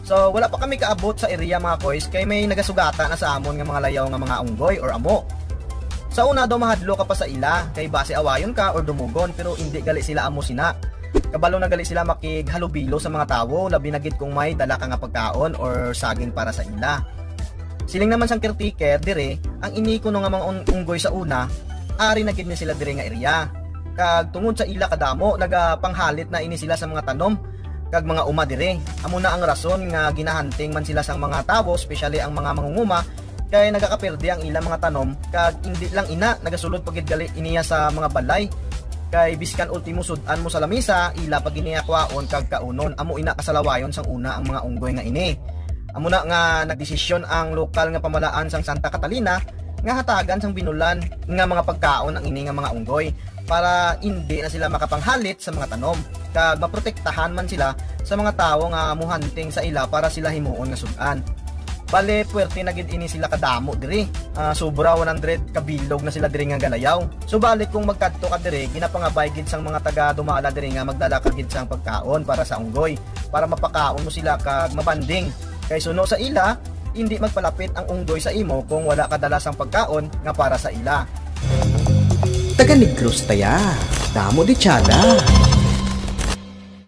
So wala pa kami kaabot sa area mga koys, kay may nagasugata na sa amon nga mga layaw nga mga unggoy or amo. Sa una daw mahadlo ka pa sa ila, kay base awayon ka or dumugon, pero hindi gali sila amo sina. Kabalo na gali sila makighalubilo sa mga tawo, labi na gid kung may dala ka nga pagkaon or saging para sa ila. Siling naman sang caretaker dire, ang iniko nga mga unggoy sa una, ari na gid ni sila dire nga area. Kag tungod sa ila kadamo, nagapanghalit na ini sila sa mga tanom kag mga uma dire. Amo na ang rason nga ginahunting man sila sang mga tawo, especially ang mga mangunguma, kay nagakaperde ang ilang mga tanom kag hindi lang ina nagasulod pagid gali iniya sa mga balay. Kay biskan ultimo sudan mo sa lamisa, ila pag iniakwaon kag kaunon, amo ina kasalawayon sang una ang mga unggoy nga ini. Amo na nga nagdesisyon ang lokal nga pamalaan sang Santa Catalina nga hatagan sang binulan nga mga pagkaon ang ini nga mga unggoy para hindi na sila makapanghalit sa mga tanom kag maprotektahan man sila sa mga tawo nga muhanting sa ila para sila himuon nga sudan. Bale puwerte na gid ini sila kadamo diri. Sobra 100 kabilog na sila diri nga galayaw. So bale kung magkadto ka diri, ginapangabay gid sang mga taga dumala diri nga magdala ka gid sang pagkaon para sa unggoy para mapakaon mo sila kag mabanding. Kay suno sa ila, hindi magpalapit ang unggoy sa imo kung wala ka dala sang pagkaon nga para sa ila. Taga Negros taya, damo di tiyada.